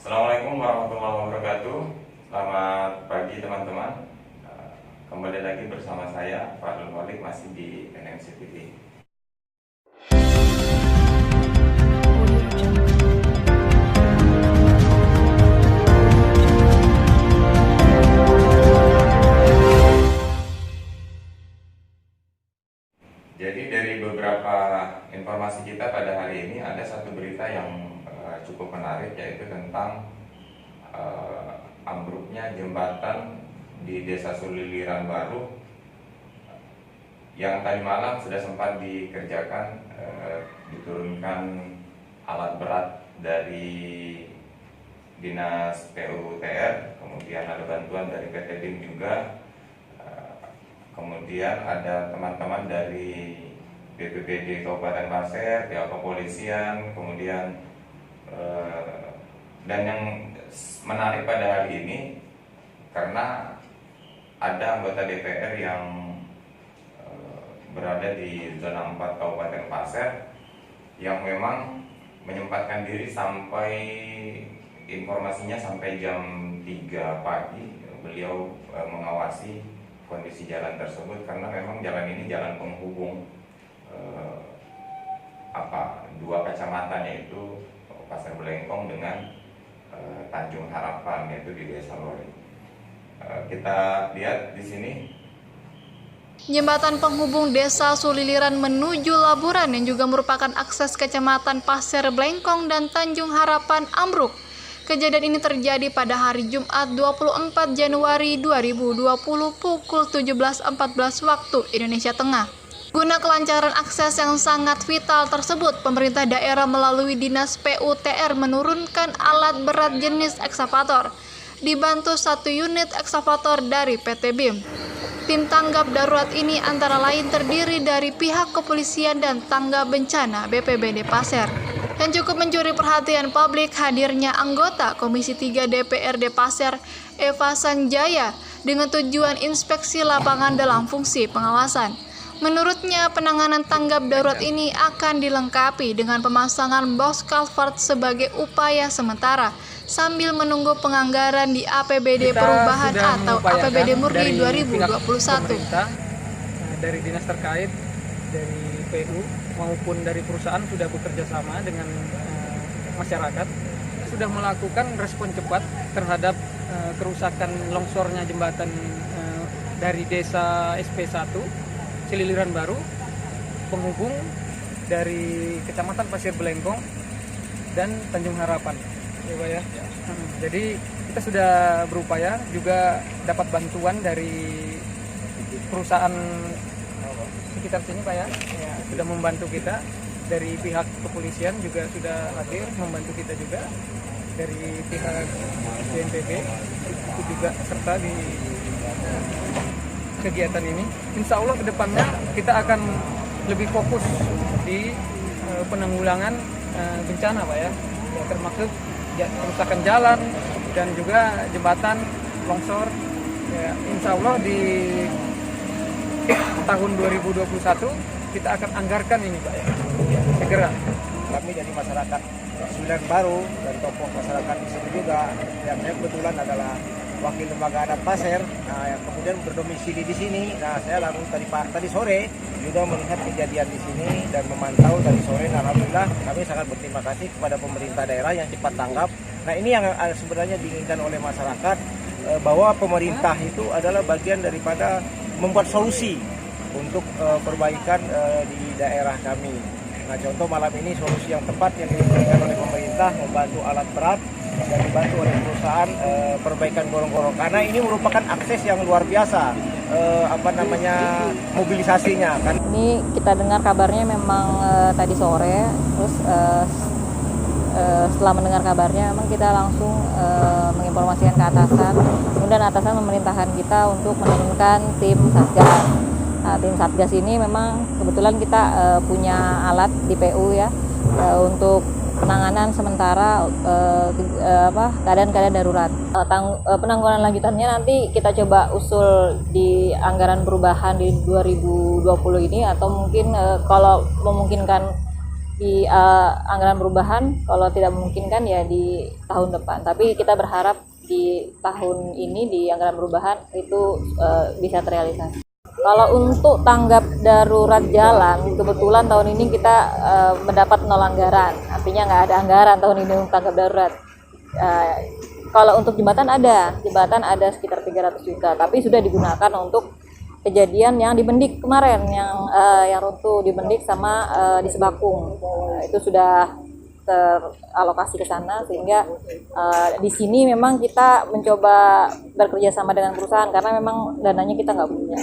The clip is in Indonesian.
Assalamualaikum warahmatullahi wabarakatuh. Selamat pagi teman-teman. Kembali lagi bersama saya Fadlul Malik, masih di NMC TV. Jadi dari beberapa informasi kita pada hari ini, ada satu berita yang cukup menarik, yaitu tentang ambruknya jembatan di Desa Suliliran Baru yang tadi malam sudah sempat dikerjakan, diturunkan alat berat dari Dinas PUTR, kemudian ada bantuan dari PT DIM juga, kemudian ada teman-teman dari BPBD Kabupaten Pasir, pihak kepolisian, kemudian dan yang menarik pada hari ini karena ada anggota DPR yang berada di zona 4 Kabupaten Pasir yang memang menyempatkan diri sampai, informasinya sampai jam 3 pagi beliau mengawasi kondisi jalan tersebut, karena memang jalan ini jalan penghubung dua kecamatan, yaitu Pasir Belengkong dengan Tanjung Harapan, yaitu di Desa Lori. Kita lihat di sini. Jembatan penghubung Desa Suliliran menuju Laburan yang juga merupakan akses kecamatan Pasir Belengkong dan Tanjung Harapan ambruk. Kejadian ini terjadi pada hari Jumat 24 Januari 2020 pukul 17.14 waktu Indonesia Tengah. Guna kelancaran akses yang sangat vital tersebut, pemerintah daerah melalui Dinas PUTR menurunkan alat berat jenis ekskavator, dibantu 1 unit ekskavator dari PT BIM. Tim tanggap darurat ini antara lain terdiri dari pihak kepolisian dan tanggap bencana BPBD Pasir. Yang cukup mencuri perhatian publik, hadirnya anggota Komisi 3 DPRD Pasir, Eva Sanjaya, dengan tujuan inspeksi lapangan dalam fungsi pengawasan. Menurutnya, penanganan tanggap darurat ini akan dilengkapi dengan pemasangan box culvert sebagai upaya sementara, sambil menunggu penganggaran di APBD Perubahan atau APBD Murni 2021. Dari dinas terkait, dari PU maupun dari perusahaan sudah bekerja sama dengan masyarakat, sudah melakukan respon cepat terhadap kerusakan longsornya jembatan dari Desa SP1 Suliliran Baru, penghubung dari Kecamatan Pasir Belengkong dan Tanjung Harapan. Ya, Pak, ya. Jadi kita sudah berupaya, juga dapat bantuan dari perusahaan sekitar sini, Pak, ya. Sudah membantu kita. Dari pihak kepolisian juga sudah hadir membantu kita juga. Dari pihak BNPB itu juga serta di kegiatan ini. Insya Allah kedepannya kita akan lebih fokus di penanggulangan bencana, Pak, ya, termasuk kerusakan jalan dan juga jembatan longsor. Ya, insya Allah di tahun 2021 kita akan anggarkan ini, Pak, ya, segera. Kami dari masyarakat Suliliran Baru dan tokoh masyarakat di sini juga, yang saya kebetulan adalah wakil lembaga adat Pasir, yang kemudian berdomisili di sini. Nah, saya langsung tadi sore juga melihat kejadian di sini dan memantau dari sore. Nah, alhamdulillah kami sangat berterima kasih kepada pemerintah daerah yang cepat tanggap. Nah, ini yang sebenarnya diinginkan oleh masyarakat, bahwa pemerintah itu adalah bagian daripada membuat solusi untuk perbaikan di daerah kami. Nah, contoh malam ini solusi yang tepat yang diberikan oleh pemerintah, membantu alat berat dan dibantu oleh perusahaan perbaikan gorong-gorong, karena ini merupakan akses yang luar biasa, mobilisasinya kan. Ini kita dengar kabarnya memang tadi sore, terus setelah mendengar kabarnya memang kita langsung menginformasikan ke atasan, kemudian atasan memerintahkan kita untuk menurunkan tim satgas. Nah, tim satgas ini memang kebetulan kita punya alat di PU, ya, untuk penanganan sementara keadaan-keadaan darurat. Penanggulangan lanjutannya nanti kita coba usul di anggaran perubahan di 2020 ini, atau mungkin kalau memungkinkan di anggaran perubahan, kalau tidak memungkinkan ya di tahun depan. Tapi kita berharap di tahun ini di anggaran perubahan itu bisa terrealisasi. Kalau untuk tanggap darurat jalan, kebetulan tahun ini kita mendapat 0 anggaran, artinya nggak ada anggaran tahun ini untuk tanggap darurat. Kalau untuk jembatan ada sekitar 300 juta, tapi sudah digunakan untuk kejadian yang di Bendik kemarin, yang runtuh di Bendik sama di Sebakung. Itu sudah teralokasi ke sana, sehingga di sini memang kita mencoba bekerja sama dengan perusahaan karena memang dananya kita nggak punya.